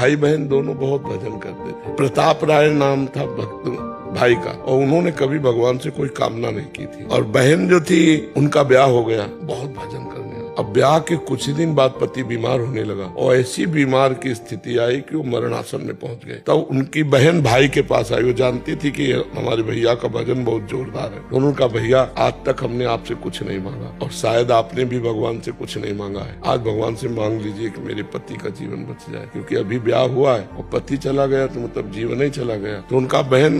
भाई बहन दोनों बहुत भजन करते थे। प्रताप राय नाम था भक्त भाई का, और उन्होंने कभी भगवान से कोई कामना नहीं की थी। और बहन जो थी उनका ब्याह हो गया, बहुत भजन करने। अब ब्याह के कुछ ही दिन बाद पति बीमार होने लगा और ऐसी बीमार की स्थिति आई कि वो मरणासन में पहुंच गए। तब उनकी बहन भाई के पास आई। वो जानती थी कि हमारे भैया का भजन बहुत जोरदार है। तो उनका भैया, आज तक हमने आपसे कुछ नहीं मांगा और शायद आपने भी भगवान से कुछ नहीं मांगा है, आज भगवान से मांग लीजिए कि मेरे पति का जीवन बच जाए, क्योंकि अभी ब्याह हुआ है और पति चला गया तो मतलब जीवन ही चला गया। तो उनका बहन,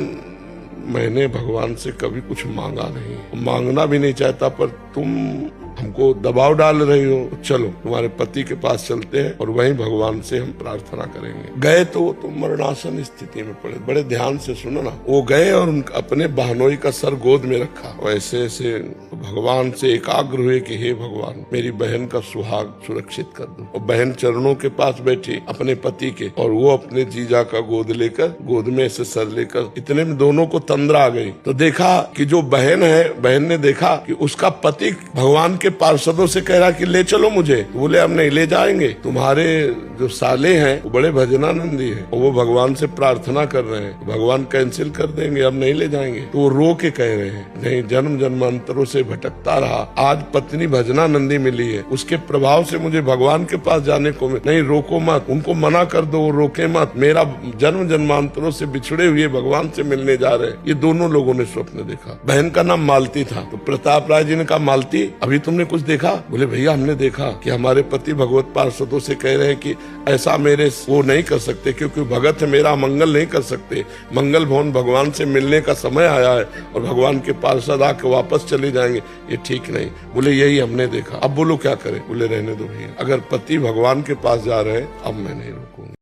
मैंने भगवान से कभी कुछ मांगा नहीं, मांगना भी नहीं चाहता, पर तुम हमको दबाव डाल रही हो, चलो तुम्हारे पति के पास चलते हैं और वहीं भगवान से हम प्रार्थना करेंगे। गए तो मरणासन स्थिति में पड़े। बड़े ध्यान से सुनो ना। वो गए और अपने बहनोई का सर गोद में रखा, ऐसे ऐसे भगवान से एकाग्र हुए कि हे भगवान, मेरी बहन का सुहाग सुरक्षित कर दो। और बहन चरणों के पास बैठी अपने पति के, और वो अपने जीजा का गोद लेकर, गोद में से सर लेकर, इतने में दोनों को तंद्रा आ गई। तो देखा कि जो बहन है, बहन ने देखा कि उसका पति भगवान के पार्षदों से कह रहा कि ले चलो मुझे। तो बोले हम नहीं ले जाएंगे, तुम्हारे जो साले हैं वो बड़े भजनानंदी हैं और वो भगवान से प्रार्थना कर रहे हैं, भगवान कैंसिल कर देंगे, अब नहीं ले जाएंगे। तो वो रो के कह रहे हैं, नहीं, जन्म जन्मांतरों से भटकता रहा, आज पत्नी भजनानंदी मिली है, उसके प्रभाव से मुझे भगवान के पास जाने को नहीं, रोको मत, उनको मना कर दो, रोके मत, मेरा जन्म जन्मांतरों से बिछड़े हुए भगवान से मिलने जा रहे। ये दोनों लोगों ने स्वप्न देखा। बहन का नाम मालती था। तो प्रताप राय जी ने कहा, मालती अभी तुमने कुछ देखा? बोले भैया हमने देखा कि हमारे पति भगवत पार्षदों से कह रहे हैं कि ऐसा मेरे वो नहीं कर सकते, क्योंकि भगत है मेरा, मंगल नहीं कर सकते, मंगल भवन भगवान से मिलने का समय आया है और भगवान के पार्षद आके वापस चले जाएंगे, ये ठीक नहीं। बोले यही हमने देखा, अब बोलो क्या करें? बोले रहने दो भैया, अगर पति भगवान के पास जा रहे हैं अब मैं नहीं रोकूंगा।